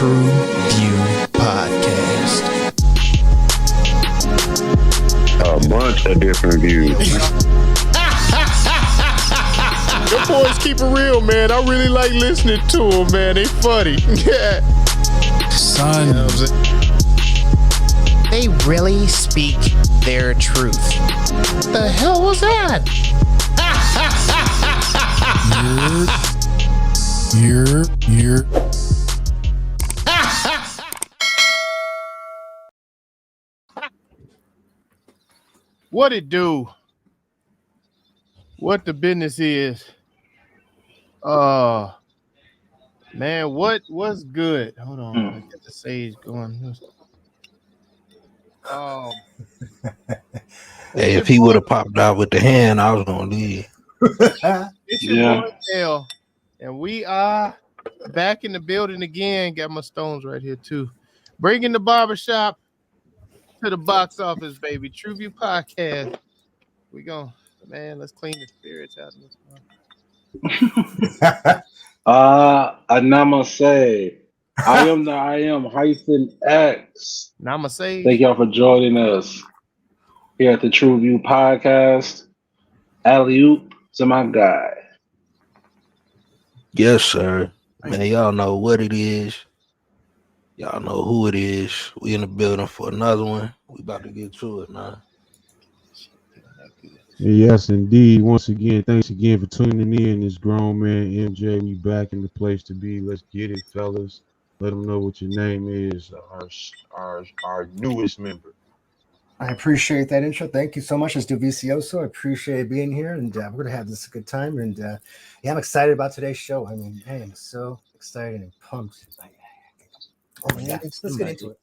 TruVue Podcast. A bunch of different views. Your boys keep it real, man. I really like listening to them, man. They funny. Yeah. Son, You know what I'm saying? They really speak their truth. The hell was that? you're. What it do? What the business is? Man, what's good? Hold on, let's get the sage going. Hey, if he would have popped out with the hand, I was gonna leave. It's your boy Dale, and we are back in the building again. Got my stones right here too. Bringing the barbershop to the box office, baby. TruVue Podcast. We go, man. Let's clean the spirits out of this one. Namaste. I am the I am -X. Namaste. Thank y'all for joining us here at the TruVue Podcast. Alley-oop to my guy. Yes, sir. Man, y'all know what it is. Y'all know who it is. We in the building for another one. We about to get to it now. Yes, indeed. Once again, thanks again for tuning in. This grown man MJ, we back in the place to be. Let's get it, fellas. Let them know what your name is. Our newest member. I appreciate that intro. Thank you so much. It's TruVueSocial. I appreciate being here, and we're gonna have this a good time. And yeah, I'm excited about today's show. I mean, I am so excited and pumped. Oh my God. Let's get into it.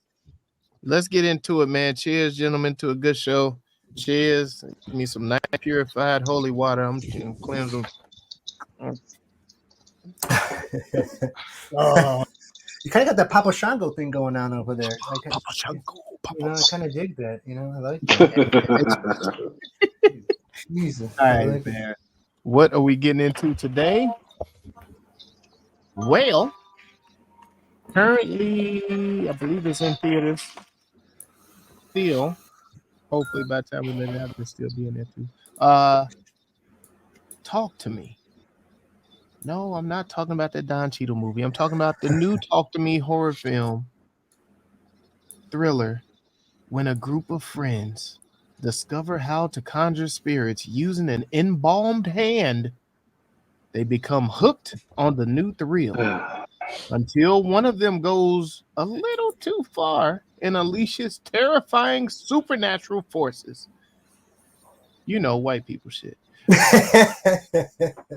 Let's get into it, man. Cheers, gentlemen, to a good show. Cheers. Give me some nice purified holy water. I'm just gonna cleanse them. Oh, you kind of got that Papa Shango thing going on over there. Papa Shango. I kind of dig that. I like that. Jesus. All right, man. What are we getting into today? Well, currently, I believe it's in theaters. Still, hopefully by the time we let it out, it'll still be in there too. Talk to Me. No, I'm not talking about the Don Cheadle movie. I'm talking about the new Talk to Me horror film thriller. When a group of friends discover how to conjure spirits using an embalmed hand, they become hooked on the new thrill until one of them goes a little too far and unleashes terrifying supernatural forces. You know, white people shit.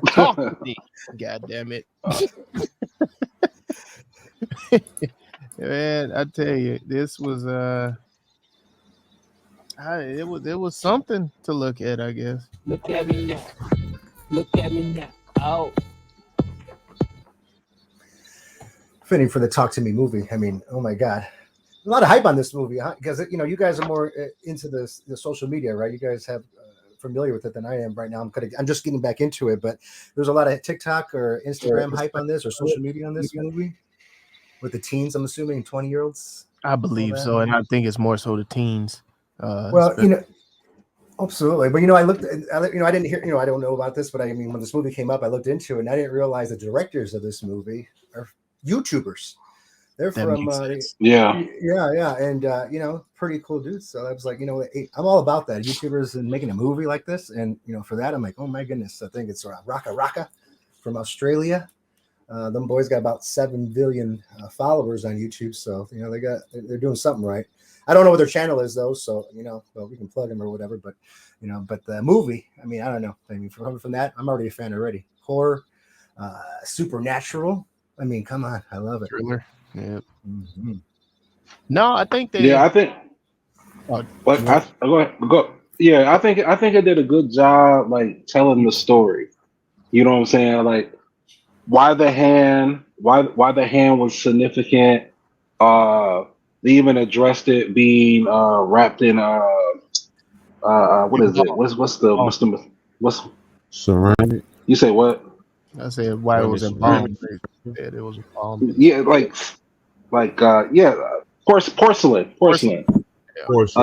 Talk to me, God damn it. Man, I tell you, this was it was something to look at, I guess. Look at me now. Look at me now. Oh. Fitting for the Talk to Me movie. I mean, oh my God. A lot of hype on this movie, huh? Because you guys are more into the social media, right? You guys have familiar with it than I am right now. I'm just getting back into it, but there's a lot of TikTok or Instagram hype on this or social media on this movie with the teens. I'm assuming 20-year-olds. I believe so, and I think it's more so the teens. Well, absolutely. But I looked. I didn't hear. I don't know about this, but I mean, when this movie came up, I looked into it, and I didn't realize the directors of this movie are YouTubers. They're from yeah, and pretty cool dudes. So I was like, I'm all about that. YouTubers and making a movie like this, and for that, I'm like, oh my goodness, I think it's Raka from Australia. Them boys got about 7 billion followers on YouTube, so they're doing something right. I don't know what their channel is though, so well, we can plug them or whatever. But but the movie, I mean, I don't know. I mean, from that, I'm already a fan already. Horror, supernatural. I mean, come on, I love it. Thriller. Yeah. Mm-hmm. No, I think they. Yeah, I think. Go ahead. Yeah, I think it did a good job, like telling the story. You know what I'm saying? Like, why the hand was significant. They even addressed it being wrapped in what is it? What's surrounded? You say what? I said why it was embalmed. It was embalmed. Yeah, like porcelain. It was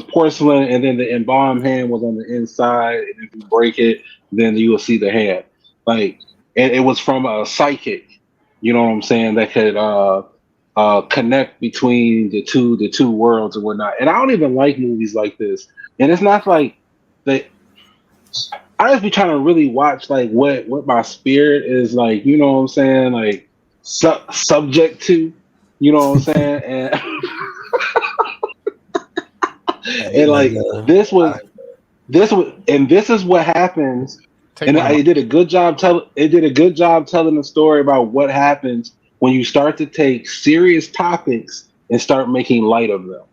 porcelain, and then the embalmed hand was on the inside, and if you break it, then you will see the hand. Like, and it was from a psychic, you know what I'm saying, that could connect between the two worlds and whatnot. And I don't even like movies like this. And it's not like they. I just be trying to really watch like what my spirit is like, you know what I'm saying, like subject to, you know what I'm saying, and and like this is what happens. And it did a good job telling the story about what happens when you start to take serious topics and start making light of them.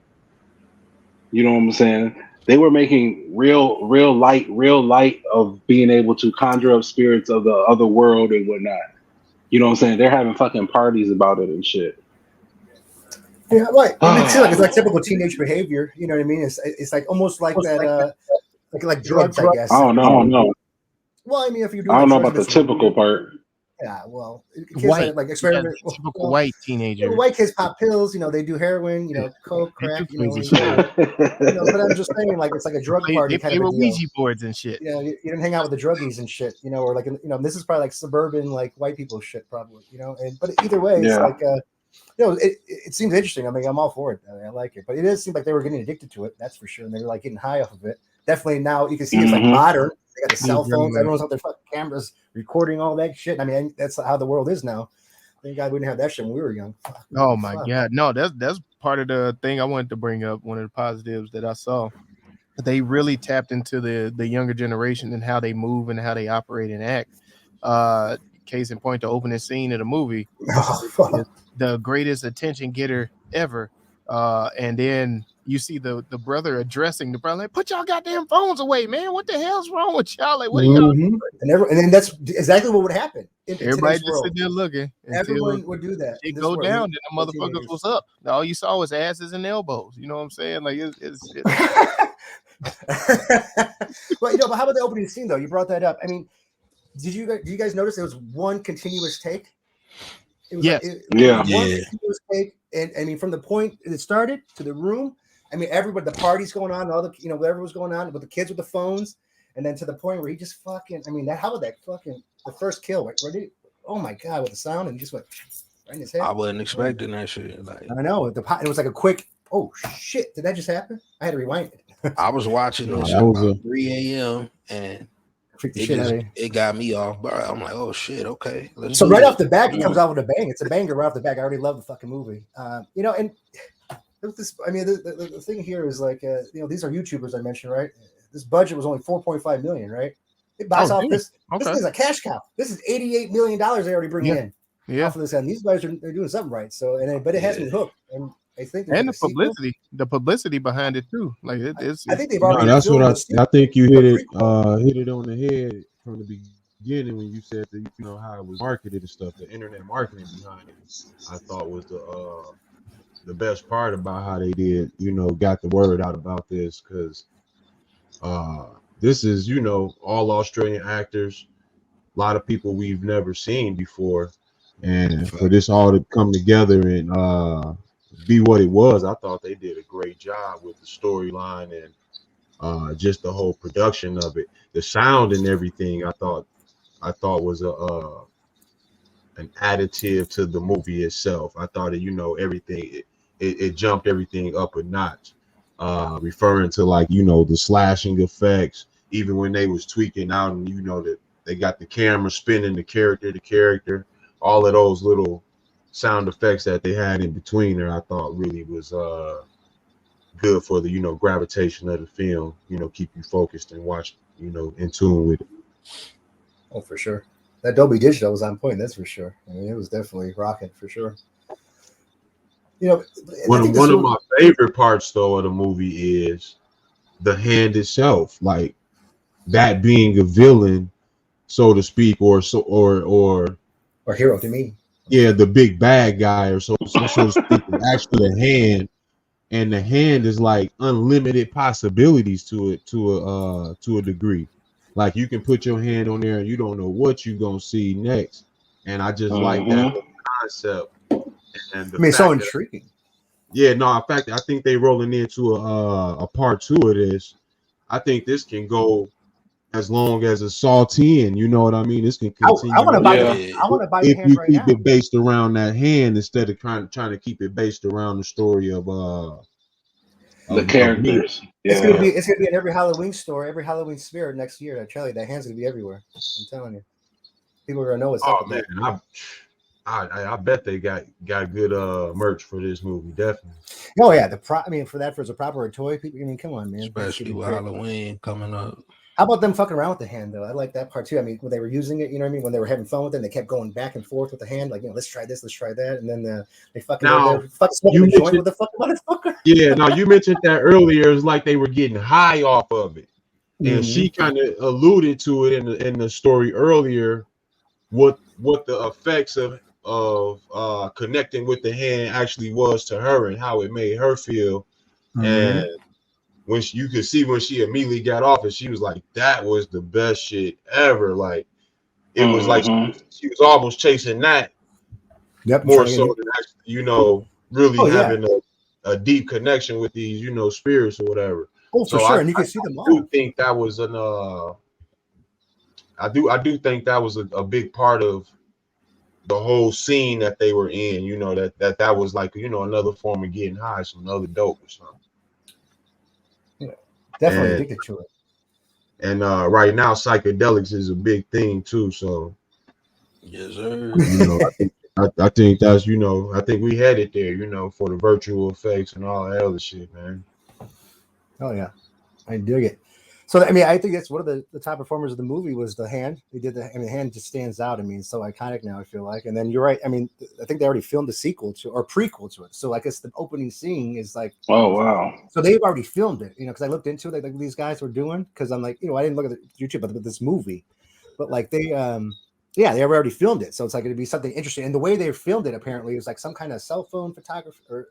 You know what I'm saying? They were making real light of being able to conjure up spirits of the other world and whatnot. You know what I'm saying? They're having fucking parties about it and shit. Yeah, right. It's like typical teenage behavior. You know what I mean? It's like almost like that, like drugs, I guess. I don't know. Well, I mean, if you do, I don't know about the typical part. Yeah, well, kids white, like experiment. Typical white teenager. White kids pop pills. You know, they do heroin. You know, coke, crack. You know, but I'm just saying, like, it's like a drug party They kind play of a with deal. Ouija boards and shit. You know, you didn't hang out with the druggies and shit. You know, or like, you know, this is probably like suburban, like white people shit, probably. You know, but either way, it's like, you know, it seems interesting. I mean, I'm all for it. I like it, but it does seem like they were getting addicted to it. That's for sure, and they were like getting high off of it. Definitely now you can see it's like modern. They got the cell phones. Everyone's out their fucking cameras recording all that shit. I mean, that's how the world is now. Thank God we didn't have that shit when we were young. Oh my God. No, that's part of the thing I wanted to bring up. One of the positives that I saw. They really tapped into the younger generation and how they move and how they operate and act. Case in point, the opening scene of the movie is the greatest attention getter ever. And then you see the brother addressing the brother, like, put y'all goddamn phones away, man. What the hell's wrong with y'all? Like, what are y'all doing? And then that's exactly what would happen. Everybody just sitting there looking. Everyone would do that. It go down, and the motherfuckers was up. All you saw was asses and elbows. You know what I'm saying? Like, it's Well, you know, but how about the opening scene though? You brought that up. I mean, did you guys notice it was one continuous take? It was one continuous take, and I mean, from the point it started to the room. I mean, everybody, the party's going on, all the, you know, whatever was going on with the kids with the phones, and then to the point where he just fucking, I mean, how about that fucking, the first kill, right? Oh my God, with the sound, and he just went right in his head. I wasn't expecting that shit. Like, I know, it was like a quick, oh shit, did that just happen? I had to rewind it. I was watching this at 3 a.m. and it got me off, but I'm like, oh shit, okay. So right off the bat, it comes out with a bang. It's a banger right off the bat. I already love the fucking movie. You know, and this, I mean, the thing here is like, you know, these are YouTubers I mentioned, right? This budget was only $4.5 million, right? It buys off this. This is a cash cow. This is $88 million they already bring in. Yeah. Off of this end. These guys they're doing something right. So, but it has me hooked, and I think and the publicity behind it too. Like it's. I think they've already. No, that's what I think you hit it on the head from the beginning when you said that, you know, how it was marketed and stuff. The internet marketing behind it, I thought was the best part about how they did, you know, got the word out about this, because this is, you know, all Australian actors, a lot of people we've never seen before, and for this all to come together and be what it was, I thought they did a great job with the storyline and just the whole production of it, the sound and everything. I thought was an additive to the movie itself. I thought it, you know, everything it jumped everything up a notch, referring to, like, you know, the slashing effects, even when they was tweaking out, and, you know, that they got the camera spinning the character, all of those little sound effects that they had in between there, I thought really was good for the, you know, gravitation of the film, you know, keep you focused and watch, you know, in tune with it. Oh, for sure. That Dolby Digital was on point, that's for sure. I mean, it was definitely rocking for sure. You know, one of my favorite parts though of the movie is the hand itself, like that being a villain, so to speak, or hero to me. Yeah, the big bad guy, or so to speak, actually the hand, and the hand is like unlimited possibilities to it, to a degree. Like, you can put your hand on there and you don't know what you're gonna see next. And I just like that concept And I mean, it's so intriguing. Yeah, no, in fact, I think they rolling into a part 2 of this. I think this can go as long as a Saw 10. You know what I mean? This can continue. I want to buy the if hand you right keep now. it based around that hand instead of trying to keep it based around the story of the characters. It's gonna be in every Halloween store, every Halloween spirit next year. I tell you, that hand's gonna be everywhere. I'm telling you, people are gonna know what's up. Oh man, I bet they got good merch for this movie, definitely. Oh yeah, for as a proper toy, people. I mean, come on, man. Especially with Halloween coming up. How about them fucking around with the hand though? I like that part too. I mean, when they were using it, you know what I mean? When they were having fun with it, and they kept going back and forth with the hand, like, you know, let's try this, let's try that, and then they fucking smoking a joint with the fucking motherfucker. Yeah, now you mentioned that earlier. It's like they were getting high off of it, and she kind of alluded to it in the story earlier. What the effects of connecting with the hand actually was to her and how it made her feel, and when you could see when she immediately got off it, she was like, "That was the best shit ever." Like it was like she was almost chasing that more so than actually, you know, really having a deep connection with these, you know, spirits or whatever. Oh, for sure, and you can see them all. I do think that was I do think that was a big part of the whole scene that they were in. You know, that was like, you know, another form of getting high, some other dope or something. Definitely addicted to it. And right now, psychedelics is a big thing too. So, yes, sir. You know, I think that's, you know, I think we headed there, you know, for the virtual effects and all that other shit, man. Oh yeah, I dig it. So I mean, I think that's one of the top performers of the movie was the hand. They did the hand just stands out. I mean, it's so iconic now, I feel like. And then you're right. I mean, I think they already filmed a sequel to or prequel to it. So I guess the opening scene is like, oh wow. So they've already filmed it, you know, because I looked into it like these guys were doing, because I'm like, you know, I didn't look at the YouTube but this movie, but like they they already filmed it. So it's like going to be something interesting. And the way they filmed it apparently is like some kind of cell phone photography, or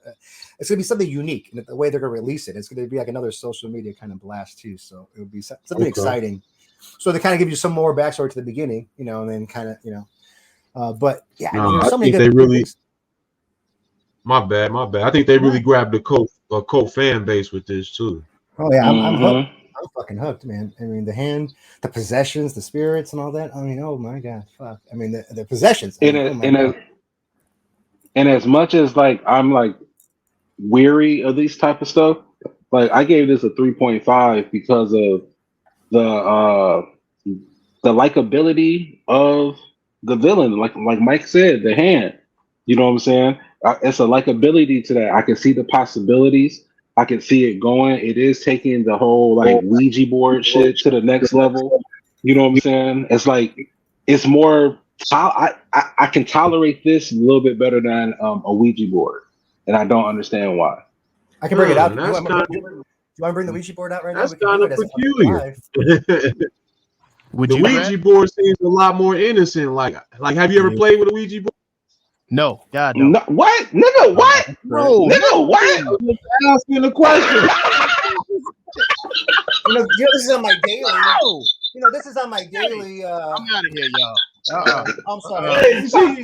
it's going to be something unique in the way they're going to release it. It's going to be like another social media kind of blast too. So it would be something exciting. So they kind of give you some more backstory to the beginning, you know, and then kind of, you know, but yeah, I think they really, my bad. I think they really grabbed a cult fan base with this too. Oh yeah, I'm hooked. I'm fucking hooked, man. I mean, the hand, the possessions, the spirits, and all that. I mean, oh my god, fuck. I mean, the possessions. And as much as like I'm like weary of these type of stuff, like I gave this a 3.5 because of the likability of the villain. Like Mike said, the hand. You know what I'm saying? It's a likability to that. I can see the possibilities. I can see it going. It is taking the whole like Ouija board shit to the next level. You know what I'm saying? It's like it's more. I can tolerate this a little bit better than a Ouija board, and I don't understand why. I can bring it out. Do you want to bring the Ouija board out right now? That's kind of peculiar. Would the Ouija board seems a lot more innocent. Like, have you ever played with a Ouija board? No, God, no. What, nigga? What, bro? Nigga, what? I'm just asking a question. You know, this is on my daily. You know, this is on my daily. I'm out of here, y'all. I'm sorry. You see,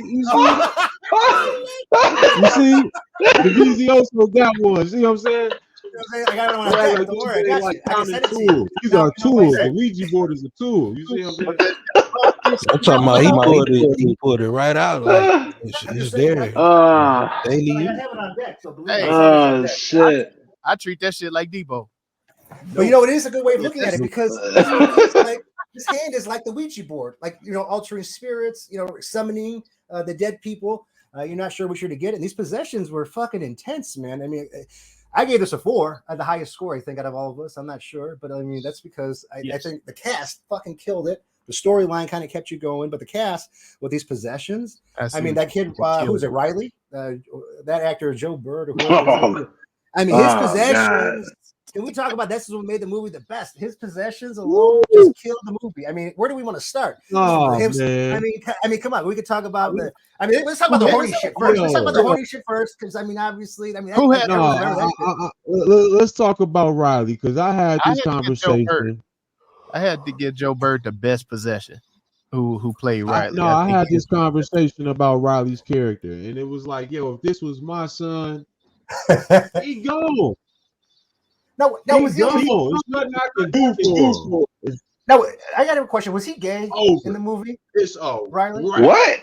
the VZOso got one. See what I'm saying? I got it on my deck. Don't worry, I got you. I can send it to you. These are tools. The Ouija board is a tool. You see what I'm saying? I'm talking about he put it right out. Like it's there. I have it on deck. So believe shit. I treat that shit like Debo. But you know, it is a good way of looking at it because this hand is like the Ouija board, like, you know, altering spirits, you know, summoning the dead people. You're not sure what you're to get. And these possessions were fucking intense, man. I mean, I gave this a 4, the highest score, I think, out of all of us. I'm not sure, but I mean, that's because I think the cast fucking killed it. The storyline kind of kept you going, but the cast with these possessions, I mean, that kid, who was it, Riley? That actor, Joe Bird. I mean, his possessions. Can we talk about this? Is what made the movie the best? His possessions alone just killed the movie. I mean, where do we want to start? Man. I mean, come on. We could talk about the. I mean, let's talk about the horny shit first. Let's talk about the horny shit first, because I mean, obviously, I mean, let's talk about Riley, because I had this conversation. I had to give Joe Bird the best possession. who played Riley. I think had he- this conversation about Riley's character, and it was like, yo, if this was my son, he gone. No, He was he? gone. There's nothing I can do for him. It's No, I got a question. Was he gay over. in the movie? It's over. Riley? What?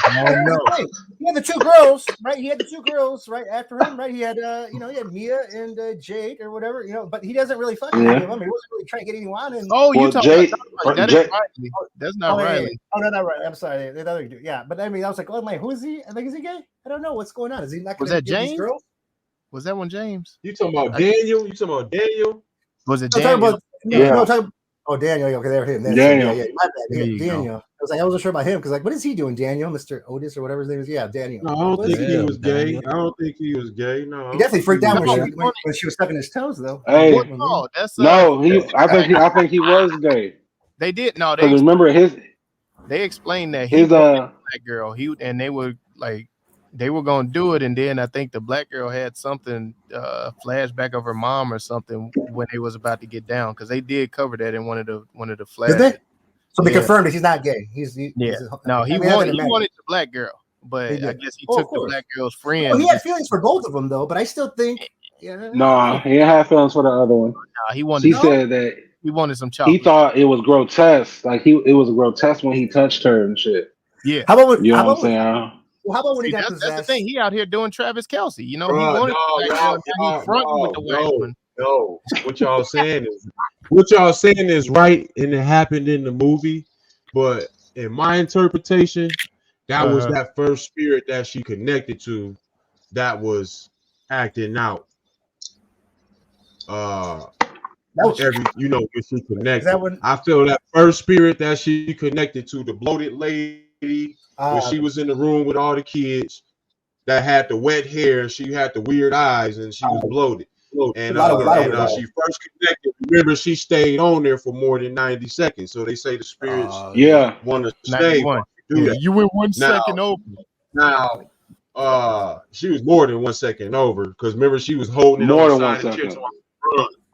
Hey, he had the two girls, right? He had the two girls, right after him, right? He had, he had Mia and Jade or whatever, but he doesn't really fucking any of them. He wasn't really trying to get anyone. And Oh, you Well, talking Jay- about that? Jay- Ain't Riley. That's not yeah, Riley. Oh no, not Riley. I'm sorry, the other dude. Yeah, but I mean, I was like, oh my, who is he? I think, is he gay? I don't know what's going on. Is he not? Was gonna that get these James? girls? Was that one James? You talking about Daniel? You talking about Daniel? Was it I'm talking Daniel? about Yeah. no, talking. Oh, Daniel. Okay, there him. That's Daniel. Him. Yeah, my bad. There you go. Daniel. I wasn't sure about him because, like, what is he doing? Daniel, Mr. Otis, or whatever his name is. Yeah, Daniel. No, I don't What is think he he doing? was gay. I don't think he was gay. No, He definitely freaked out No, when she was sucking his toes, though. Hey. No, that's No, I think he was gay. They did no. Because remember They explained that he his black girl. They were gonna do it, and then I think the black girl had something flashback of her mom or something when they was about to get down, because they did cover that in one of the flashes. Did they? So they Yeah. confirmed that he's not gay. He wanted the black girl, but He did. I guess he Oh, of took the course. black girl's friend. Well, he had feelings for both of them, though. But I still think, No, he didn't have feelings for the other one. He wanted. He said that he wanted some chocolate. he thought it was grotesque. Like it was grotesque when he touched her and shit. Yeah. How about You know what I'm saying? Well, how about when he See, got that's possessed? the thing. He out here doing Travis Kelce. You know, Bruh, he wanted no, the black girl, now he fronting with the white one. No, what y'all saying is right, and it happened in the movie. But in my interpretation, that was that first spirit that she connected to, that was acting out. That was when she connected. that when- I feel that first spirit that she connected to, the bloated lady, when she was in the room with all the kids, that had the wet hair, she had the weird eyes, and she was bloated. And she first connected. Remember, she stayed on there for more than 90 seconds. So they say the spirits want to stay. Yeah, you went 1 second over. Now, she was more than 1 second over, because remember, she was holding More it than on 1 the side of the chair, second.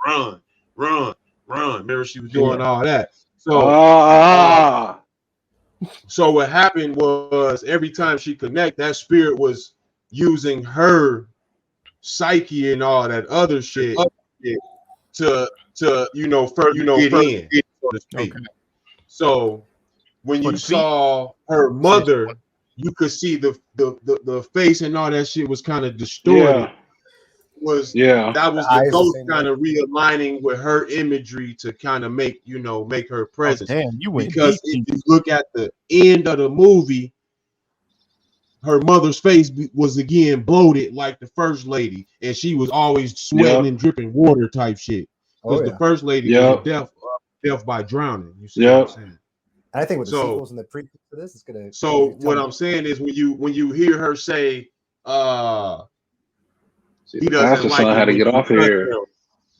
talking, run. Remember, she was doing all that. So what happened was, every time she connect, that spirit was using her psyche and all that other shit to further get in, so to speak. Okay. So when you saw her mother, you could see the face and all that shit was kind of distorted. That was the ghost kind of realigning with her imagery to kind of make her presence. Because if you look at the end of the movie, her mother's face was again bloated like the first lady, and she was always sweating and dripping water type shit. Because the first lady was death by drowning. You see what I'm saying? I think with the sequels and the prequels to this, it's gonna. So what I'm saying is, when you hear her say, he doesn't like how to get off here.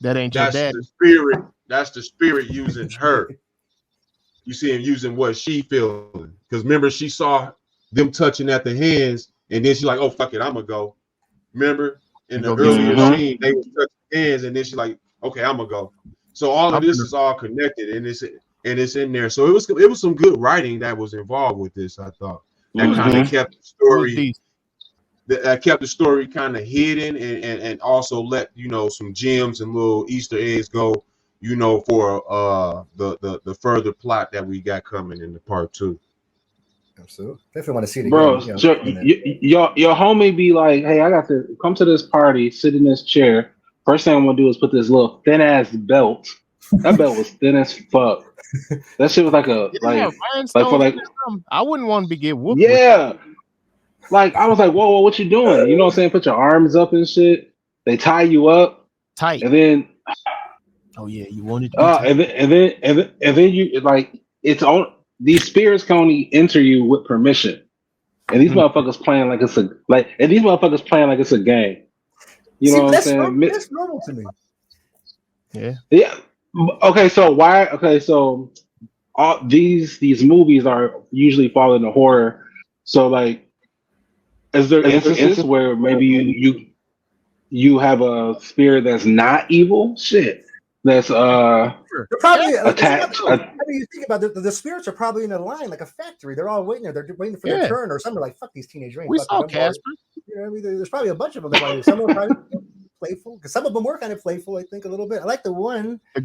That ain't your dad. The spirit. That's the spirit using her. You see him using what she feeling. Because remember, she saw them touching at the hands, and then she's like, "Oh fuck it, I'm gonna go." Remember in the earlier scene, they was touching hands, and then she's like, "Okay, I'm gonna go." So all of this is all connected, and it's in there. So it was some good writing that was involved with this. I thought that kind of kept the story. That kept the story kind of hidden, and also let some gems and little Easter eggs go, for the further plot that we got coming in the part 2. Absolutely, definitely want to see it again. Bro, your homie be like, "Hey, I got to come to this party, sit in this chair. First thing I'm gonna do is put this little thin ass belt. That belt was thin as fuck. That shit was like I wouldn't want to get whooped. Yeah." Like, I was like, whoa, what you doing? You know what I'm saying? Put your arms up and shit. They tie you up tight, and then you wanted to and then you like, it's on. These spirits can only enter you with permission, and these motherfuckers playing like it's a game. You know what I'm saying? That's normal to me. Yeah. Okay, so why? Okay, so all these movies are usually fall into horror. So like, is there instances where maybe you have a spirit that's not evil? Shit. that's They're probably attached. I mean, you think about it, the spirits are probably in a line like a factory. They're all waiting there. They're waiting for their turn, or some are like, "Fuck these teenage rings." We saw Casper. You know, I mean, there's probably a bunch of them. Some are probably playful because some of them were kind of playful. I think a little bit. I like the one, the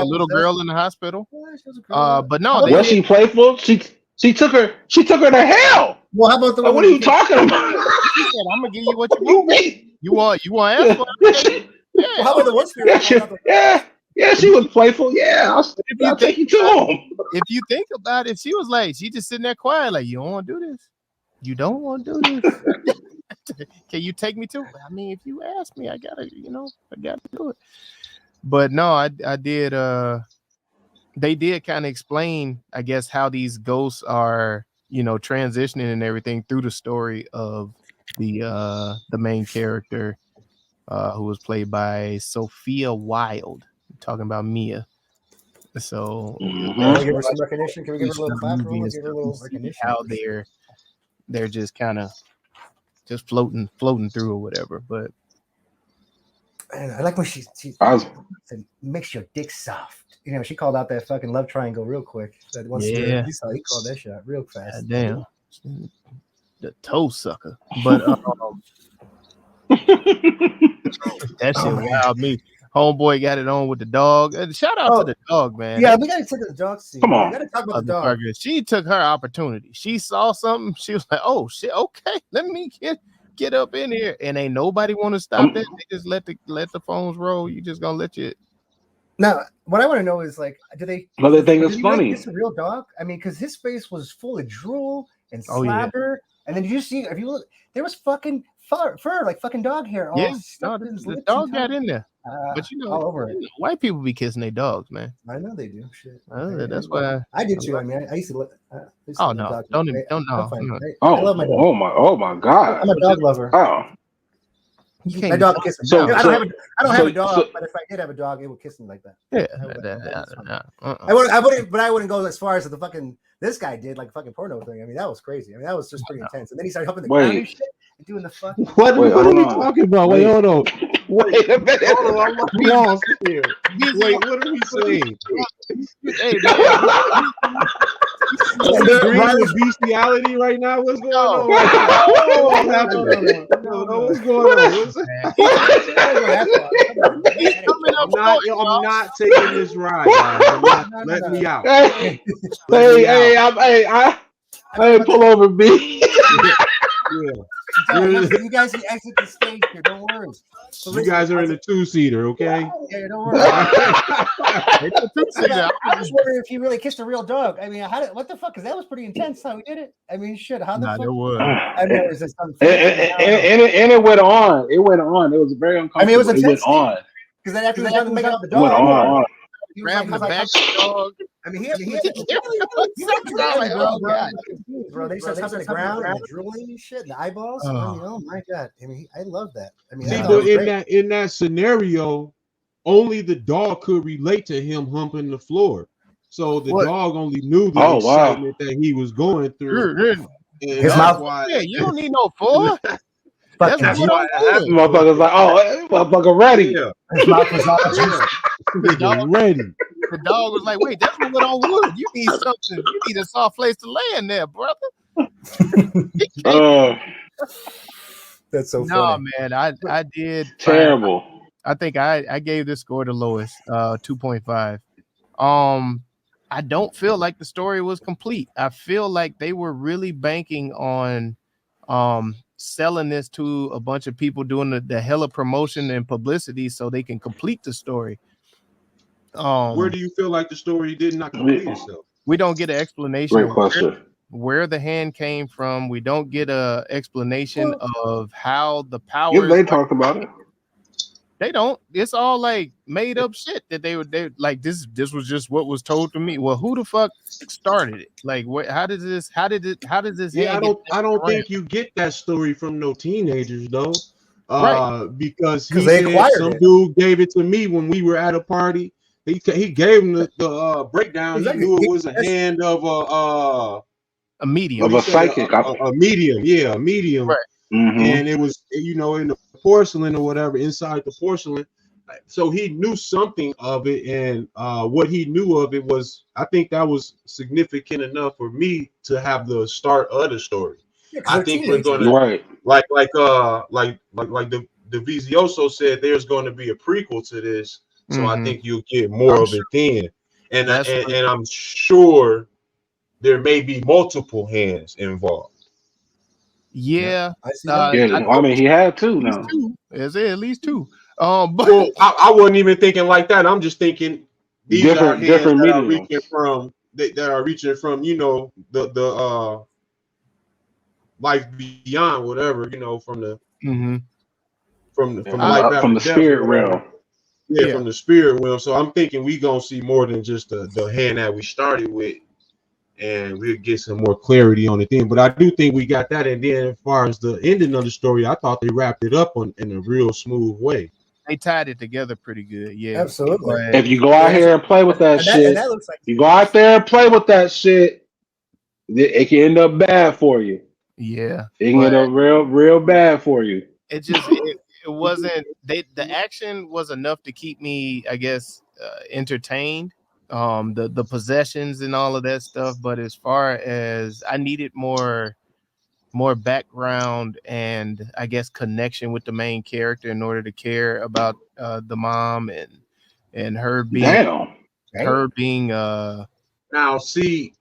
little girl in the hospital. Yeah, she was a girl. But no, was she playful? She took her to hell. Well, how about the one? What are you talking about? She said, "I'm gonna give you what you want." You want answer? Yeah. Well, how about the one spirit? Yeah, she was playful. Yeah, I'll take you to him. If you think about it, she was like, she just sitting there quiet, like, you don't want to do this. You don't want to do this. Can you take me to it? I mean, if you ask me, I gotta do it. But no, I did. They did kind of explain, I guess, how these ghosts are, transitioning and everything through the story of the main character, who was played by Sophia Wilde. Talking about Mia. So can we give her some recognition? Can we give her a little clap? Give her a little recognition. How they're just kind of just floating through or whatever. But I like when she said, makes your dick soft. She called out that fucking love triangle real quick. That one he called that shot real fast. God damn, the toe sucker. But that shit wowed me. Homeboy got it on with the dog. Shout out to the dog, man. Yeah, we got to take the dog scene. Come on. We got to talk about the dog. She took her opportunity. She saw something. She was like, "Oh shit, okay, let me get up in here." And ain't nobody want to stop that. They just let the phones roll. You just gonna let you. Now, what I want to know is like, do they? Well, they think it's funny. It's a real dog. I mean, because his face was full of drool and slobber. And then did you see? If you look, there was fucking fur, like fucking dog hair. Yeah, the dog got in there. But all over it. White people be kissing their dogs, man. I know they do. Shit. That's why I did too. I mean, I used to look. Oh no! Don't know. I love my dog. Oh my God! I'm a dog lover. Oh. My dog kisses. I don't have a dog, but if I did have a dog, it would kiss me like that. Yeah. I wouldn't go as far as the fucking this guy did, like a fucking porno thing. I mean, that was crazy. I mean, that was just pretty intense. And then he started humping the ground and shit and doing the fucking. What are we talking about? Wait, hold on. Wait a minute. Hold on, I'm lost here. Wait, what are we saying? Hey, agreeing with bestiality right now? What's going on? What's going on? I'm not taking this ride, guys. Let me out. Hey, pull over, B. You guys can exit the stage here. Don't worry. So you guys are in the 2-seater, okay? Yeah, don't worry. I was wondering if he really kissed a real dog. I mean, what the fuck? Because that was pretty intense how he did it. I mean, shit. How the fuck? There was. I mean, it was just and it went on. It went on. It was very uncomfortable. I mean, it was intense. It went on. Because then after he was done making out the dog, went on. Grabbed the back of the dog. I mean, bro, they started touching the ground and drooling and shit, and the eyeballs. I mean, oh my God! I mean, I love that. I mean, in that scenario, only the dog could relate to him humping the floor. So the dog only knew the excitement that he was going through. His mouth. Yeah, you don't need no four. That's why motherfucker's like, motherfucker ready. Yeah. His mouth was all ready. The dog was like, wait, that's what on wood. You need something. You need a soft place to lay in there, brother. That's so funny. No, man, I did terrible. I think I gave this score the lowest, 2.5. I don't feel like the story was complete. I feel like they were really banking on selling this to a bunch of people doing the hella promotion and publicity so they can complete the story. Where do you feel like the story did not complete itself? We don't get an explanation. Great question. Where the hand came from. We don't get a explanation of how the powers. They talked about it. They don't. It's all like made up shit that they like. This was just what was told to me. Well, who the fuck started it? Like, how did this? Yeah, I don't think you get that story from no teenagers though. Right. Because they acquired some dude gave it to me when we were at a party. He gave him the breakdown. He knew it was a hand of a medium, of a psychic, a medium. Yeah, a medium. Right. Mm-hmm. And it was in the porcelain or whatever inside the porcelain. so he knew something of it, and what he knew of it was, I think that was significant enough for me to have the start of the story. Yeah, I think we're gonna Right. like the Vizioso said, there's going to be a prequel to this, so I think you'll get more of it then, and I'm sure there may be multiple hands involved. Yeah, I see that. I mean, he had two now. Is it at least two? But well, I wasn't even thinking like that. I'm just thinking these are hands different that are reaching from the life beyond, whatever, from the from the spirit realm. Yeah, from the spirit realm. So I'm thinking we gonna see more than just the hand that we started with, and we'll get some more clarity on it then. But I do think we got that. And then as far as the ending of the story, I thought they wrapped it up in a real smooth way. They tied it together pretty good. Yeah, absolutely. If you go out here and play with that shit, that looks like you go out there and play with that shit, it can end up bad for you. Yeah, it can end up real bad for you. It just it wasn't. The action was enough to keep me, I guess, entertained. The possessions and all of that stuff, but as far as I needed more background and I guess connection with the main character in order to care about the mom and her being now see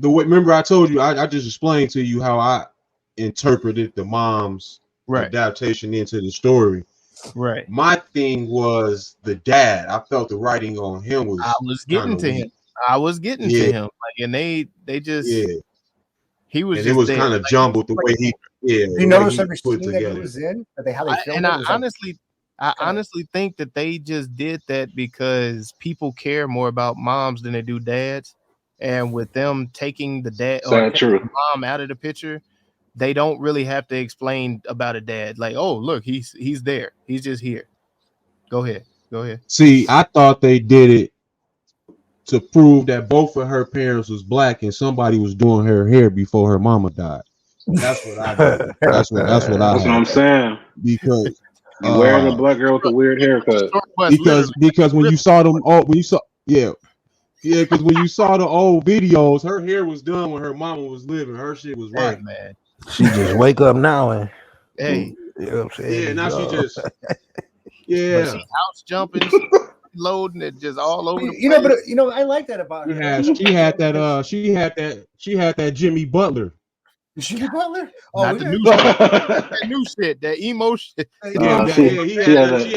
remember I told you I just explained to you how I interpreted the mom's adaptation into the story. Right. My thing was the dad. I felt the writing on him was. I was getting to him. Like, and they just. He was. And just it was kind of jumbled the way he. Yeah. You notice every scene that he was in, how they filmed it. I honestly think that they just did that because people care more about moms than they do dads, and with them taking the dad or the mom out of the picture, they don't really have to explain about a dad. Like, oh, look, he's there. He's just here. Go ahead. See, I thought they did it to prove that both of her parents was black and somebody was doing her hair before her mama died. That's what I did. That's what I'm saying. Because you wearing a black girl with a weird haircut. Because when you saw them because when you saw the old videos, her hair was done when her mama was living. Her shit was right, man. She just wake up now and hey, you know what I'm saying? Yeah, now she just but she house jumping, loading it just all over the place. But I like that about her. She had that Jimmy Butler. Jimmy Butler? Oh, not the new shit. That new shit, that emo shit. She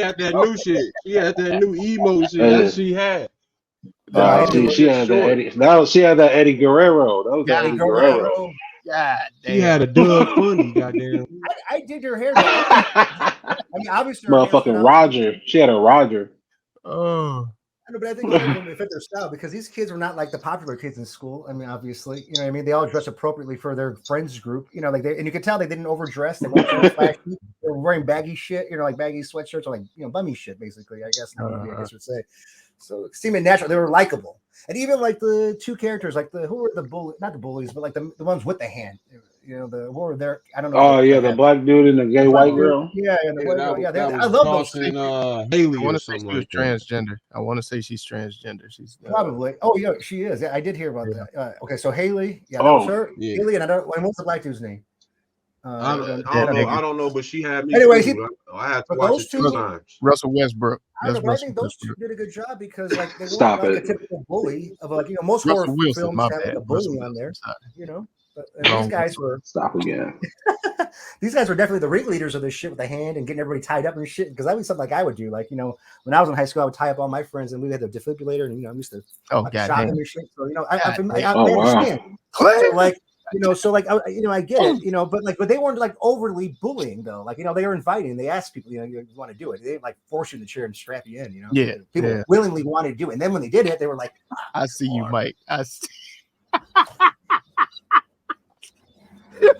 had that new shit. She had that new emo shit that she had. She had that Eddie. She had that Eddie Guerrero. That was Eddie Guerrero. God damn. She had a Doug Funny, goddamn. I did her hair. I mean, obviously, motherfucking Roger. She had a Roger. Oh. I know, but I think it fit their style because these kids were not like the popular kids in school. I mean, obviously, you know what I mean? They all dressed appropriately for their friends group, and you could tell they didn't overdress. They weren't flashy. They were wearing baggy shit, like baggy sweatshirts or bummy shit, basically, I guess would say. So seeming natural, they were likable, and even like the two characters, like who were the bullies, not the bullies, but like the ones with the hand, who were there? I don't know. Oh yeah, the black dude and the gay white girl. Yeah, I love those. Haley, I want to say she was transgender. I want to say she's transgender. She's probably. Oh yeah, she is. Yeah, I did hear about that. Okay, so Haley. Yeah, that was her. Yeah. Haley, and what's the black dude's name? I don't know, but she had me. Anyway, I had to watch it 2 times. Russell Westbrook. I think those two did a good job because they weren't like a typical bully of most horror films have a bully on there. But these guys were these guys were definitely the ringleaders of this shit with the hand and getting everybody tied up and shit. Because that was something like I would do. Like when I was in high school, I would tie up all my friends and we had the defibrillator and I used to shot them and shit. So I understand. So I get it, but they weren't like overly bullying though. Like, they were inviting. They asked people, you want to do it. They didn't like force you in the chair and strap you in, Yeah. People willingly wanted to do it. And then when they did it, they were like, I see you, Mike. I see.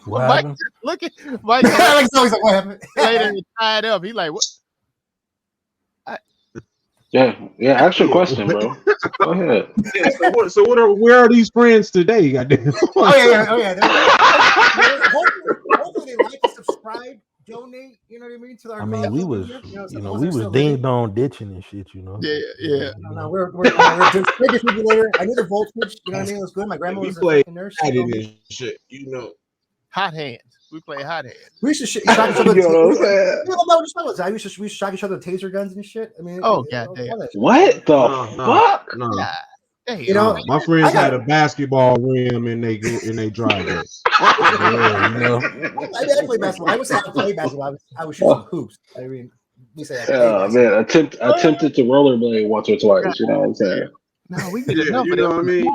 Mike, look at Mike. Alex always like, what happened? Later tied up. He like, what? Yeah. Ask your question, bro. Go ahead. Where are these friends today? Goddamn. Oh yeah. Hopefully they like and subscribe. donate. You know what I mean? To our I mean, we was, some we was ding dong ditching and shit, Yeah. No, we're just later. I knew the voltage. You know what I mean? It was good. My grandma was a fucking nurse. And shit, you know. Hot hands. We play hot hands. We used to shock each other. I used to shock each other with taser guns and shit. I mean, goddamn. What the fuck? No. Yeah. Hey, you know, my friends had a basketball rim in they driveway. I play basketball. I was not play basketball. I was shooting hoops. I mean, we say man, attempted to rollerblade once or twice. You know what I'm saying? No, we get enough. You know what I mean?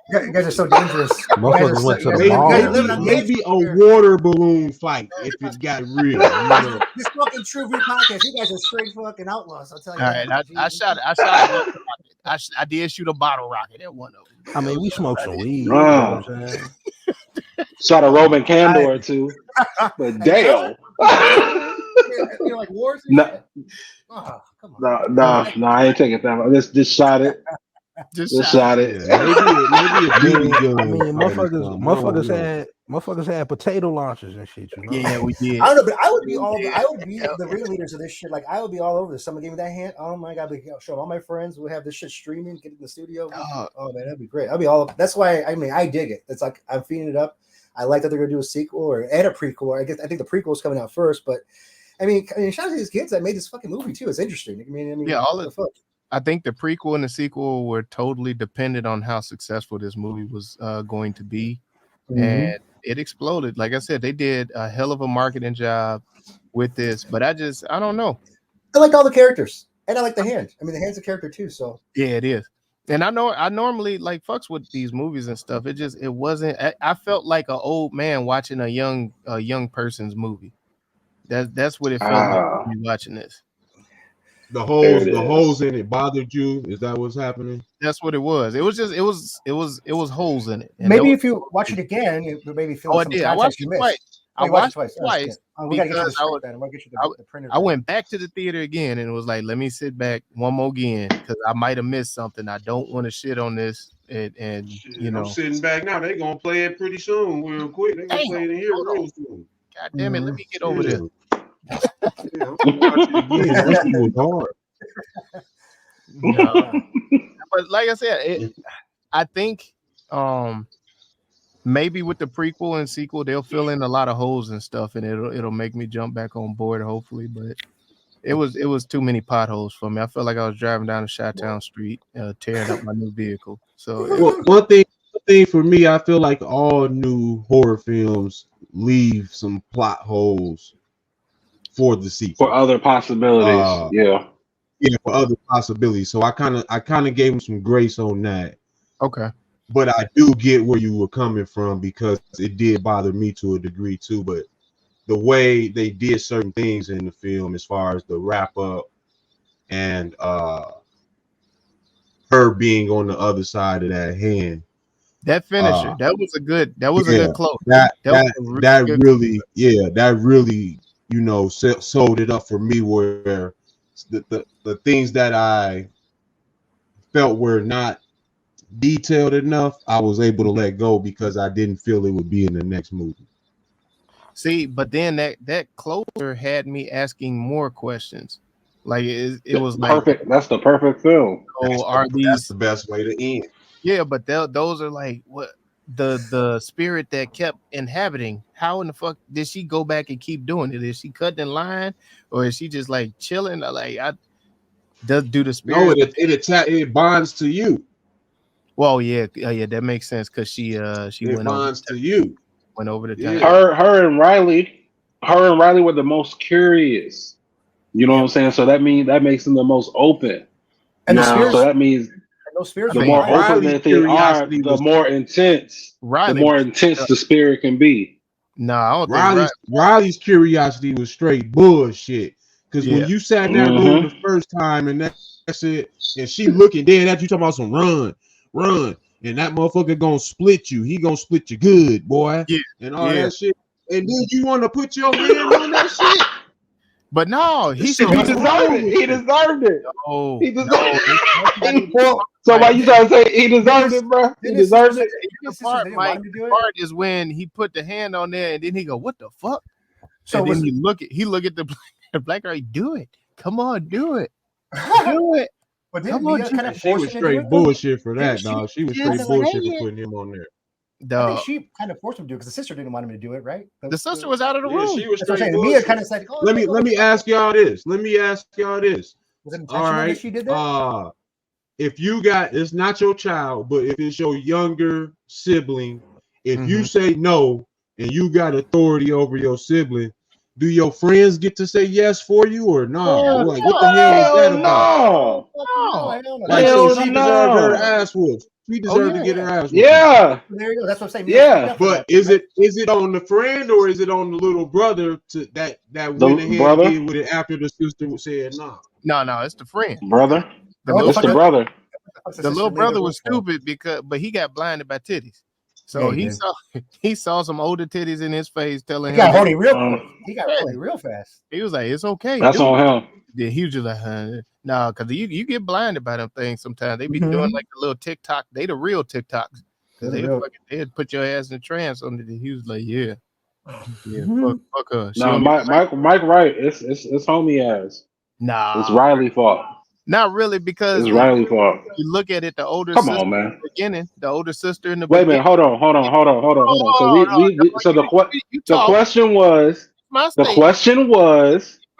You guys are so dangerous. Motherfuckers went to the mall. Maybe a water balloon fight if it got real. You know? This fucking TruVue Podcast. You guys are straight fucking outlaws. I'll tell you. All right, I did shoot a bottle rocket at one of them. I mean, we smoked some weed. You know what I'm saying? Shot a Roman candle or two, but damn. You're like wars. No, come on. No, I ain't taking that. Just shot it. Just shot it. Yeah, maybe I mean, motherfuckers had potato launchers and shit. You know? Yeah, we did. I don't know, but I would be the ringleaders of this shit. Like I would be all over this. Someone gave me that hand. Oh my god, show all my friends. We'll have this shit streaming. Get in the studio. Oh man, that'd be great. I'll be all. That's why I dig it. It's like I'm feeding it up. I like that they're gonna do a sequel and a prequel. I think the prequel is coming out first, but I mean, shout out to these kids that made this fucking movie too. It's interesting. I mean, yeah, I think the prequel and the sequel were totally dependent on how successful this movie was going to be. Mm-hmm. And it exploded. Like I said, they did a hell of a marketing job with this, but I don't know. I like all the characters and I like the hand. I mean, the hand's a character too. So yeah, it is. And I normally like fucks with these movies and stuff. It wasn't, I felt like an old man watching a young person's movie. That's what it felt like when you're watching this. The holes in it bothered you? Is that what's happening? That's what it was. It was holes in it. And maybe if you watch it again, you maybe feel. I did. I watched it twice. I watched it twice. I went back to the theater again and it was like, let me sit back one more again because I might have missed something. I don't want to shit on this. And you know, I'm sitting back now. They're gonna play it pretty soon, real quick. They're gonna play it in here real soon. God damn it! Let me get over there. Yeah, it was hard. No. But like I said, I think maybe with the prequel and sequel they'll fill in a lot of holes and stuff, and it'll make me jump back on board hopefully. But it was too many potholes for me. I felt like I was driving down a Chi-Town street, tearing up my new vehicle. So one thing for me, I feel like all new horror films leave some plot holes for the sequel, for other possibilities. Yeah, for other possibilities. So I kind of gave him some grace on that. Okay, but I do get where you were coming from because it did bother me to a degree too. But the way they did certain things in the film, as far as the wrap up and her being on the other side of that hand, that finisher, that was a good close. That really you know, sold it up for me where the things that I felt were not detailed enough, I was able to let go because I didn't feel it would be in the next movie. See, but then that closer had me asking more questions. Like it was perfect. That's the perfect film. That's the best way to end. Yeah, but those are like what the spirit that kept inhabiting. How in the fuck did she go back and keep doing it? Is she cutting in line, or is she just like chilling? Like do the spirit? No, it bonds to you. Well, yeah, that makes sense because she went bonds to you. Went over the time. Her and Riley were the most curious. You know what I'm saying? So that makes them the most open. And so that means the more open that they are, the more intense. The more intense the spirit can be. No, I don't think Riley's curiosity was straight bullshit. Because when you sat there doing the first time and that's it, and she looking dead at you talking about some run, and that motherfucker gonna split you. He gonna split you good, boy, and all that shit. And then you want to put your hand on that shit. But no, he deserved it. He deserved it. Oh, he deserved it. So why you trying to say he deserved it, bro? He deserved it. The part is when he put the hand on there and then he go, "What the fuck?" So and then he look at the black girl. Do it. Come on, do it. Do it. But Come Mia on, kind of She was forced him to do straight it, though? bullshit for that, She dog. She was just straight bullshit say for it. putting him on there. I Dog. think she kind of forced him to do it because the sister didn't want him to do it, right? The sister was out of the Yeah, room. she was That's what I'm straight saying. Mia bullshit. kind of said, "Oh, Let me ask y'all this. Was it intentional All that right. she did that? If you got, it's not your child, but if it's your younger sibling, if you say no and you got authority over your sibling, do your friends get to say yes for you or not? Hell Like, what the hell is that about? No. Like, so she Hell deserved her no. ass whooped. She deserved to get her ass whooped. Yeah. There you go. That's what I'm saying. Yeah. But is it on the friend or is it on the little brother that went The ahead brother? and did with it after the sister said no? No, it's the friend. Brother? The What little It's the brother, brother. the little brother was stupid but he got blinded by titties. So Yeah, he saw some older titties in his face telling He got him horny real quick. He got horny real fast. he was like, it's okay. That's do it. on him. Yeah, he was just like, no, because you get blinded by them things sometimes. They be doing like the little TikTok. They the real TikToks. They'd put your ass in a trance under the. He was like, yeah, fuck her. No, Mike Wright, it's homie ass. Nah, It's Riley fault. not really, because It's Riley fault. you look at it, the older Come sister on, man. in the beginning, the older sister in the Wait a minute, beginning. hold on. So the question was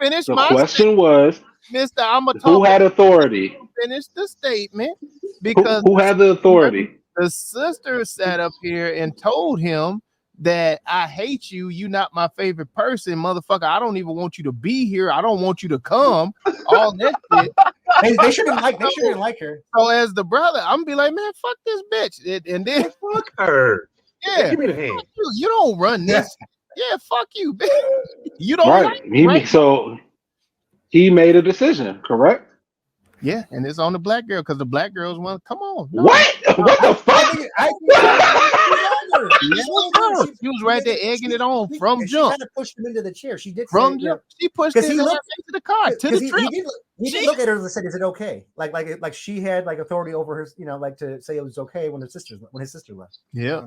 Finish the my question was Mister, I'm a who had authority? finish the statement Who, because who had the authority? the sister sat up here and told him that I hate you. You not my favorite person, motherfucker. I don't even want you to be here. I don't want you to come. All that shit. They shouldn't like her. So as the brother, I'm gonna be like, man, fuck this bitch. And then fuck her. Yeah, Give me the hand. You don't run this. Yeah, fuck you, bitch. You don't Right. right? So he made a decision, correct? Yeah, and it's on the black girl because the black girls want. Come on. No. What? What the fuck? She was right there egging it on from jump. She kind of pushed him into the chair. She did from jump. She pushed his ass into the car to the trip. He did look at her and said, "Is it okay?" Like she had like authority over her, like to say it was okay when his sister left. Yeah.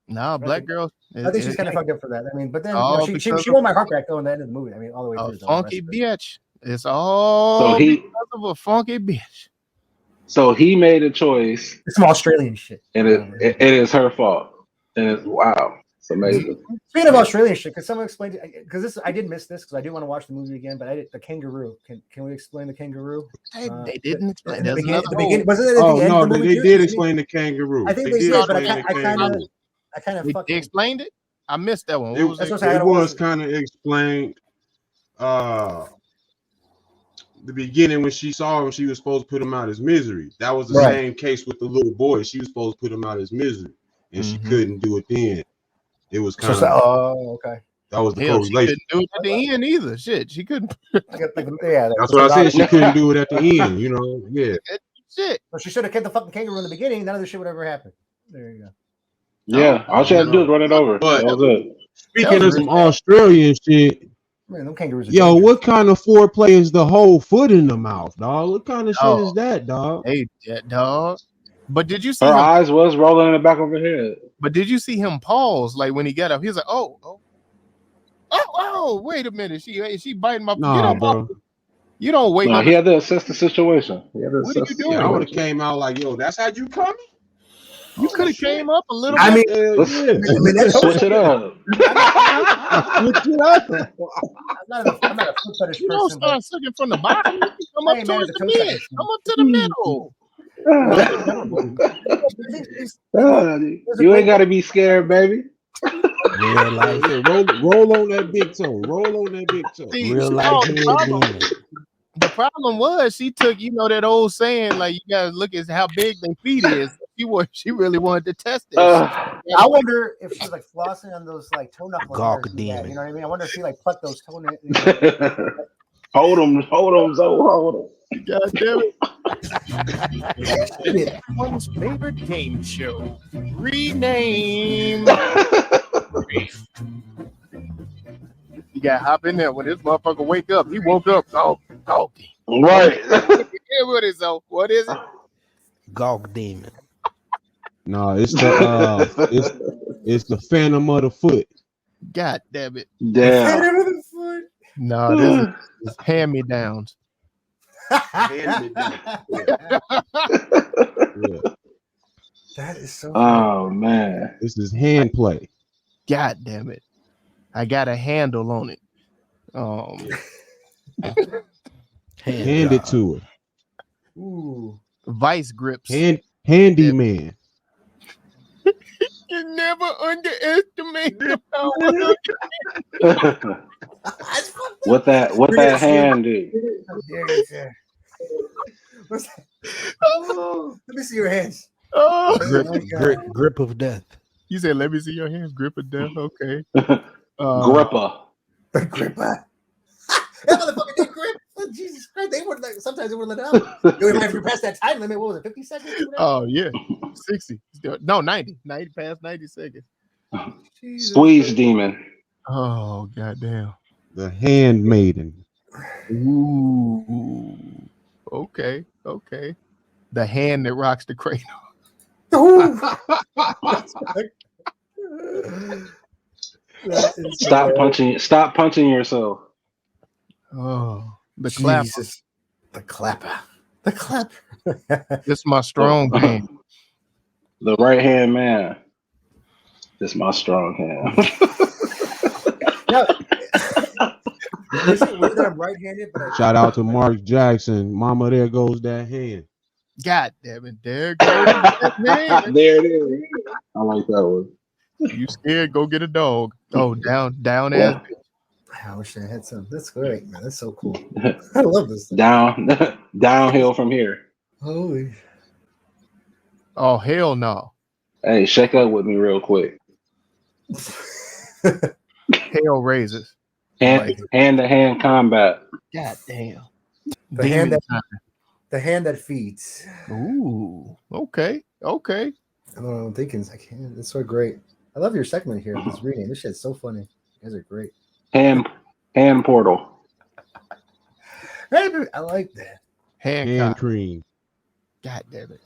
No, black girl. I think she's kind of fucked up for that. I mean, but then she won my heart back though in the end of the movie. I mean, all the way through. Funky bitch. It's all because of a funky bitch. So he made a choice. It's some Australian shit. And it is her fault. And it's wow. It's amazing. Speaking of Australian shit, could someone explain it? Because I did miss this because I do want to watch the movie again, but the kangaroo. Can we explain the kangaroo? They didn't explain. They did explain the kangaroo. I think they did, but I kind of they explained it. I missed that one. It was kind of explained. The beginning when she saw him, she was supposed to put him out as misery. That was the same case with the little boy. She was supposed to put him out as misery, and she couldn't do it then. It was kind of okay. That was the correlation. correlation. She couldn't do it at the end either. Shit, she couldn't. That's what I said. She couldn't do it at the end. Yeah. Shit. So she should have kept the fucking kangaroo in the beginning. None of this shit would ever happen. There you go. Yeah, all she had to do is run it over. That was it. Speaking of some Australian shit. Man, them kangaroos yo, what kind of foreplay is the whole foot in the mouth, dog? What kind of shit is that, dog? Hey, dog. But did you see her eyes was rolling in the back of her head? But did you see him pause? Like when he got up, he was like, "Oh, wait a minute, she biting my." Nah, bro. You don't wait. No, he had to assess the situation. What are you doing? I would have came out like, "Yo, that's how you coming." You could have came up a little. I mean, switch it up. Switch it up. I'm not a foot fetish person. You don't start sucking from the bottom. Come up towards the mid. Come up to the middle. You ain't got to be scared, baby. Real life. Roll on that big toe. Roll on that big toe. Real life. The problem was she took, that old saying, like you gotta look at how big their feet is. She really wanted to test it. I wonder if she's like flossing on those like toe knuckles. You know what I mean? I wonder if she like plucked those toe knuckles. Hold them. God damn it. One's favorite game show. Rename. You gotta hop in there when this motherfucker wake up. He woke up. Gawk. Right. What is it? Gawk demon. No, it's the it's the Phantom of the Foot. God damn it. Damn. No, this is hand-me-downs. Yeah. That is so Oh man. This is hand play. God damn it. I got a handle on it. Hand it to her. Ooh. Vice grips. Handyman. You never underestimate the power. What that hand do? How dare you, sir? What's that? Let me see your hands. Oh, Grip of death. you said, let me see your hands. Grip of death. Okay. Gripper. Gripper. That motherfucker did grip. Oh, Jesus Christ. They wouldn't let, sometimes they wouldn't let it out. If you pass that time limit, what was it, 50 seconds? Oh, yeah. 60. No, 90. 90 past 90 seconds. Jesus. Squeeze demon. Oh, goddamn. The hand maiden. Ooh. Okay. The hand that rocks the cradle. Stop punching yourself. Oh, the clapper. Jesus. The clapper. The clapper. This is my strong hand. The right hand man. This is my strong hand. Now, is it weird that I'm right-handed? But Shout out to Mark Jackson. Mama, there goes that hand. God damn it. There goes that hand. There it is. I like that one. You scared? Go get a dog. Oh, down Yeah. ass. I wish I had some. That's great, man. That's so cool. I love this thing. Downhill from here. Holy. Oh, hell no. Hey, shake up with me real quick. Hell raises. Hand to hand combat. God damn. The hand that feeds. Ooh. Okay. I don't know. I'm thinking. I can't. It's so great. I love your segment here. This reading. This shit's so funny. You guys are great. Hand portal. Hey, I like that. Hand cream. God damn it.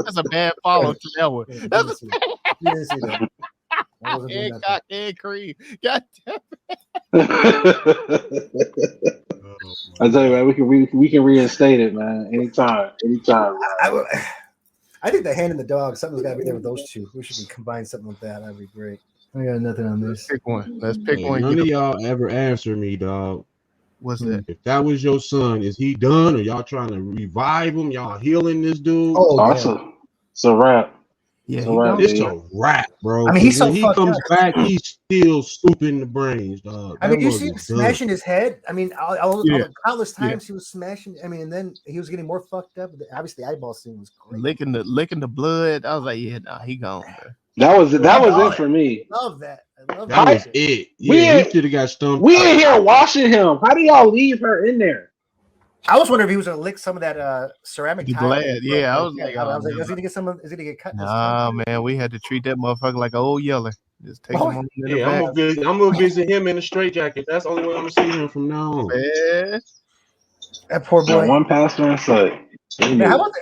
That's a bad follow to that one. You That's didn't see that. I wasn't doing hand that. cock, hand cream. God damn I tell you, man, we can reinstate it, man. Anytime. I think the hand and the dog. Something's got to be there with those two. We should combine something with that. That'd be great. I got nothing on this. Pick one. Let's pick Hey, one. none of y'all ever answer me, dog. What's that? If that was your son, is he done? Or y'all trying to revive him? Y'all healing this dude? It's a wrap. Yeah, It's a wrap, bro. I mean, he's so when he fucked comes up. back, he's still scooping the brains, dog. I mean, you see him smashing his head. I mean, all countless times he was smashing. I mean, and then he was getting more fucked up. Obviously, the eyeball scene was great. licking the blood. I was like, yeah, nah, he gone, bro. That was it for me. Love that. I love That was it. Yeah, he should have got stumped. We in here washing him. How do y'all leave her in there? I was wondering if he was gonna lick some of that ceramic tile. Glad. Yeah, I was like, is he gonna get some? Is he gonna get cut? Nah, man, we had to treat that motherfucker like an old yeller. Just take him on in the back. I'm gonna visit him in a straitjacket. That's the only way I'm gonna see him from now on. Man. That poor boy. One pastor in sight. Man, how about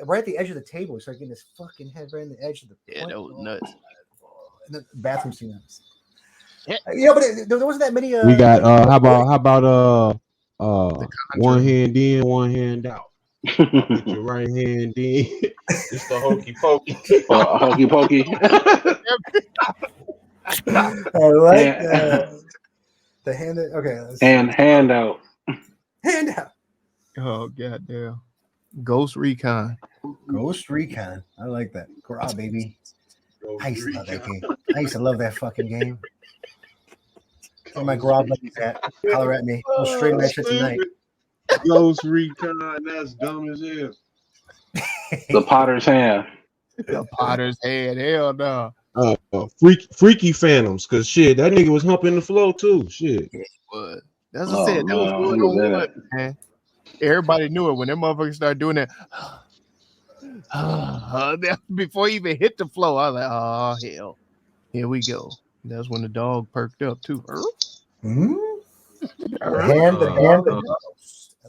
right at the edge of the table? He started getting his fucking head right in the edge of the. Yeah, that was nuts. The bathroom scene. Yeah, but there wasn't that many. We got how about one hand in, one hand out. Get your right hand in. It's the hokey pokey. Hokey pokey. I like the hand. Okay. Hand out. Hand out. Oh goddamn. Ghost Recon. I like that. Hurrah, baby. I used to love that game. I used to love that fucking game. Where my grog buddies at? Holler at me. I'll stream that shit tonight. Ghost Recon, that's dumb as hell. The Potter's hand. The Potter's hand. Hell no. Freaky Phantoms, cause shit, that nigga was humping the floor too. Shit. Yeah, but that's what I said. That was going on, man. Everybody knew it when them motherfuckers started doing that. Before he even hit the floor, I was like, oh hell. Here we go. That's when the dog perked up too. Mm-hmm. I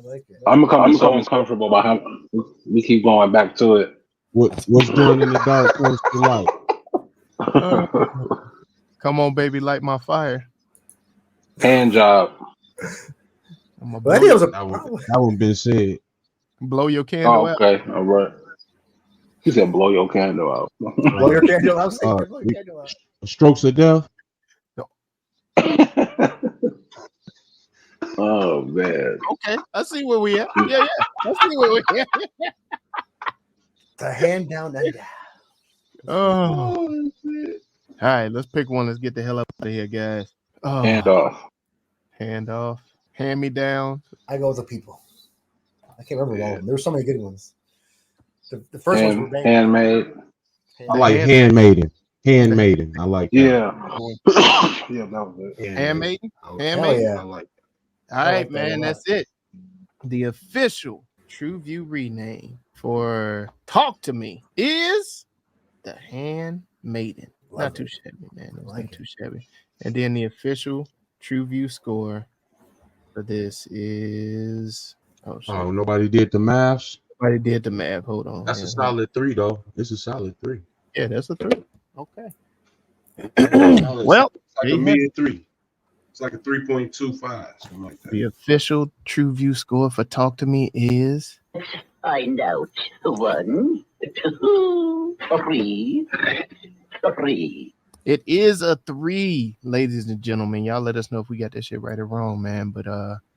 like it. I'm becoming so uncomfortable by how we keep going back to it. What's doing in the dark comes to light. Come on, baby, light my fire. Hand job. I'm gonna Well, I think it was a That one been said. blow your candle Oh, okay. All right. He said, "Blow your candle out." blow your candle out. Blow your candle out. Strokes of death. Oh man. Okay, I see where we at. Yeah, I see where we at. The hand down and down. Oh. All right, let's pick one. Let's get the hell up out of here, guys. Oh. Hand off. Hand off. Hand me down. I go with the people. I can't remember all of them. There were so many good ones. The first ones were bad. Handmade. I like Handmaiden. Handmaiden. I like that. Yeah. Yeah, that was it. Handmaiden. Hell Handmaiden. yeah. I like All right, like that man. a lot. That's it. The official TruVue rename for Talk to Me is the Handmaiden. Not too shabby, man. It's not too shabby. And then the official TruVue score for this is nobody did the math. Nobody did the math. Hold on. That's a solid 3, though. It's a solid 3. Yeah, that's a 3. Okay. Well, it's like a there you mid 3. It's like a 3.25, something like that. The official TruVue score for Talk to Me is Find out. 1, 2, 3. It is a 3, ladies and gentlemen. Y'all let us know if we got that shit right or wrong, man. But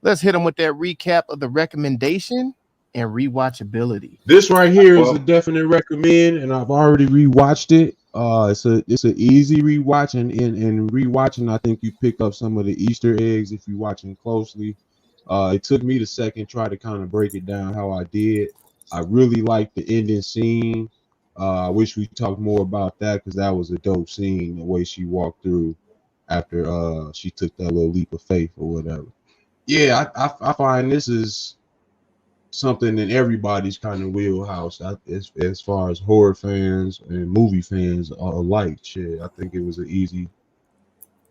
let's hit them with that recap of the recommendation and rewatchability. This right here is a definite recommend, and I've already rewatched it. It's an easy rewatch, and rewatching, I think you pick up some of the Easter eggs if you're watching closely. It took me the second try to kind of break it down how I did. I really liked the ending scene. I wish we talked more about that because that was a dope scene, the way she walked through after she took that little leap of faith or whatever. Yeah, I find this is something in everybody's kind of wheelhouse as far as horror fans and movie fans alike. Shit, I think it was an easy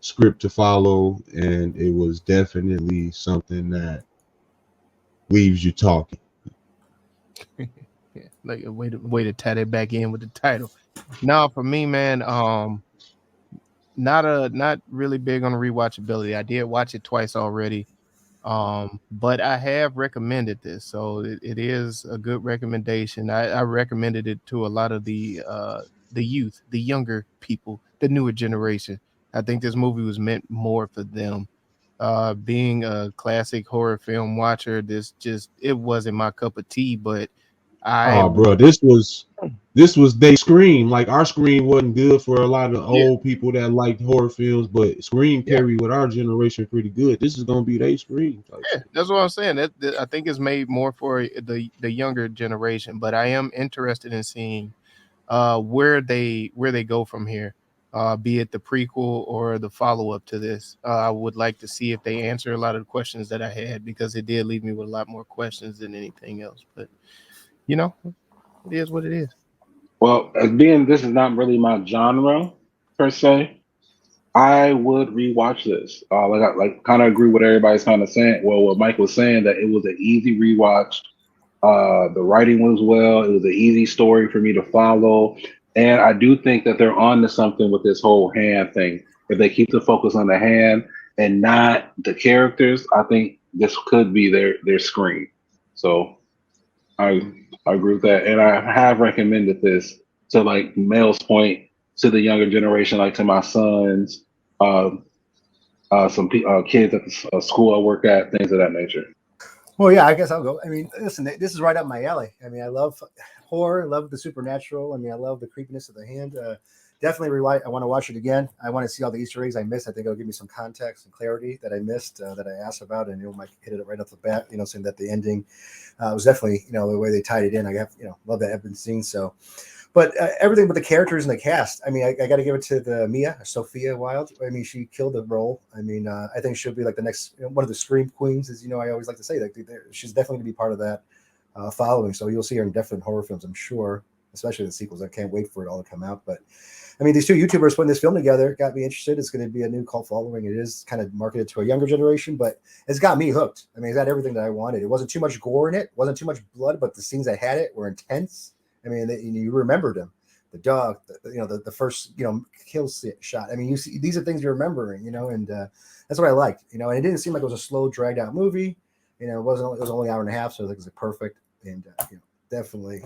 script to follow, and it was definitely something that leaves you talking. Yeah, like a way to tie that back in with the title. Now, for me, man, not really big on the rewatchability. I did watch it twice already, but I have recommended this, so it is a good recommendation. I recommended it to a lot of the youth, the younger people, the newer generation. I think this movie was meant more for them. Being a classic horror film watcher, it wasn't my cup of tea, but bro, this was they Scream. Like, our Scream wasn't good for a lot of old people that liked horror films, but Scream carried with our generation pretty good. This is gonna be they Scream. Yeah, that's what I'm saying. That I think it's made more for the younger generation, but I am interested in seeing where they go from here. Be it the prequel or the follow-up to this. I would like to see if they answer a lot of the questions that I had, because it did leave me with a lot more questions than anything else. But you know, it is what it is. Well, being this is not really my genre per se, I would rewatch this. Like kind of agree with everybody's kind of saying. Well, what Mike was saying, that it was an easy rewatch. The writing was well. It was an easy story for me to follow, and I do think that they're on to something with this whole hand thing. If they keep the focus on the hand and not the characters, I think this could be their Scream. So I agree with that, and I have recommended this to, like Mel's point, to the younger generation, like to my sons, some kids at the school I work at, things of that nature. Well, yeah, I guess I'll go. I mean, listen, this is right up my alley. I mean, I love horror, love the supernatural. I mean, I love the creepiness of the hand. Definitely I want to watch it again. I want to see all the Easter eggs I missed. I think it'll give me some context and clarity that I missed, that I asked about, and Mike hit it right off the bat. Saying that the ending was definitely, the way they tied it in. I have, love that Evan scene. So, but everything but the characters and the cast. I mean, I got to give it to the Sophia Wilde. I mean, she killed the role. I mean, I think she'll be like the next one of the Scream queens. As I always like to say, that she's definitely going to be part of that following. So you'll see her in different horror films, I'm sure, especially the sequels. I can't wait for it all to come out. But I mean, these two YouTubers putting this film together got me interested. It's going to be a new cult following. It is kind of marketed to a younger generation, but it's got me hooked. I mean, it's got everything that I wanted. It wasn't too much gore in it. It wasn't too much blood, but the scenes that had it were intense. I mean, you remembered him, the dog, the first, kill shot. I mean, you see, these are things you're remembering, and that's what I liked, and it didn't seem like it was a slow, dragged out movie. It was only an hour and a half, so I think it was perfect. And definitely,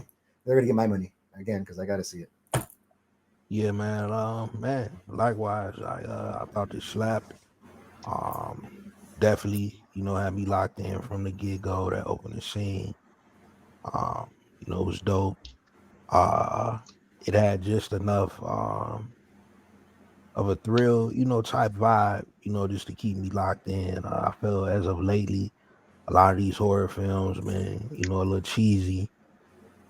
they're gonna get my money again because I got to see it. Yeah, man. Likewise, I thought this slapped. Definitely, had me locked in from the get-go. That opening scene, it was dope. It had just enough of a thrill, type vibe, just to keep me locked in. I feel as of lately, a lot of these horror films, man, a little cheesy.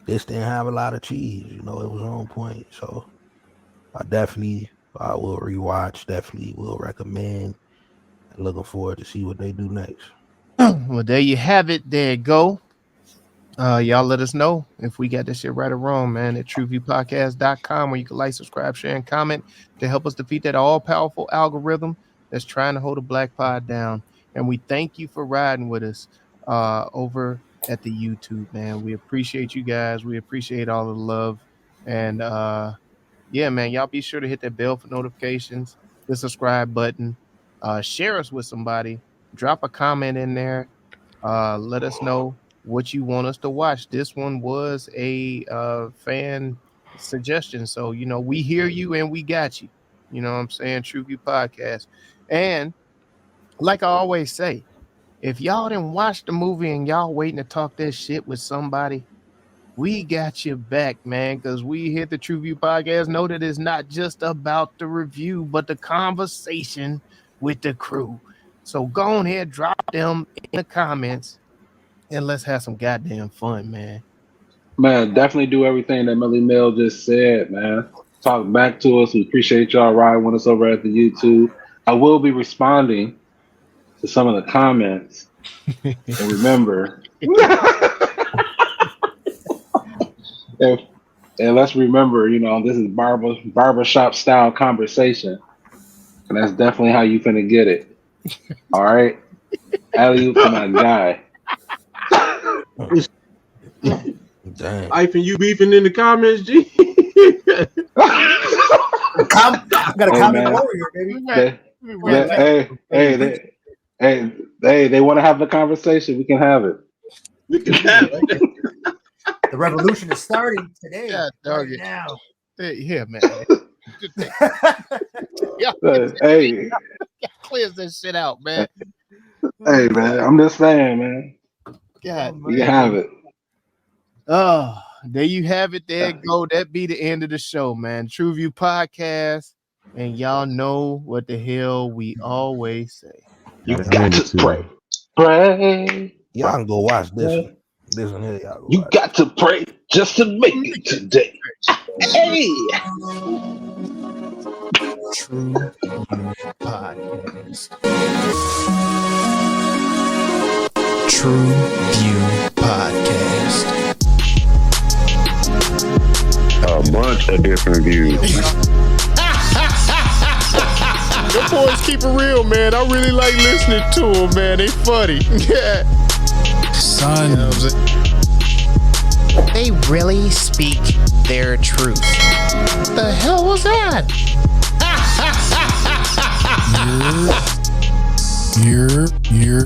This didn't have a lot of cheese, it was on point. So I will rewatch, definitely will recommend. Looking forward to see what they do next. Well, there you have it. There you go. Y'all let us know if we got this shit right or wrong, man, at TruVuePodcast.com, where you can like, subscribe, share, and comment to help us defeat that all-powerful algorithm that's trying to hold a black pod down. And we thank you for riding with us over at the YouTube, man. We appreciate you guys. We appreciate all of the love. And yeah, man, y'all be sure to hit that bell for notifications, the subscribe button, share us with somebody, drop a comment in there, let us know what you want us to watch. This one was a fan suggestion, so we hear you and we got you. You know what I'm saying? TruVue Podcast. And like I always say, if y'all didn't watch the movie and y'all waiting to talk that shit with somebody, we got your back, man, because we here at the TruVue Podcast know that it's not just about the review, but the conversation with the crew. So go on ahead, drop them in the comments, and let's have some goddamn fun, man. Man, definitely do everything that Millie Mill just said, man. Talk back to us. We appreciate y'all riding with us over at the YouTube. I will be responding to some of the comments. And remember, and let's remember, this is barbershop style conversation. And that's definitely how you finna get it. All right? Alley-oop to my guy. Dang. Ike and you beefing in the comments, G. I got a comment warrior, baby. They want to have the conversation. We can have it. We can have it. The revolution is starting today. Right now. Yeah, man. Hey, clears this shit out, man. Hey, man. I'm just saying, man. God, you can have it. Oh, there you have it. There you go. That be the end of the show, man. TruVue Podcast, and y'all know what the hell we always say. You got to pray. Pray. Y'all can go watch this one. This one here, y'all. You got to pray just to make it today. Hey. TruVue Podcast. TruVue Podcast. A bunch of different views. Your boys keep it real, man. I really like listening to them, man. They funny. Yeah. Son. They really speak their truth. What the hell was that? You're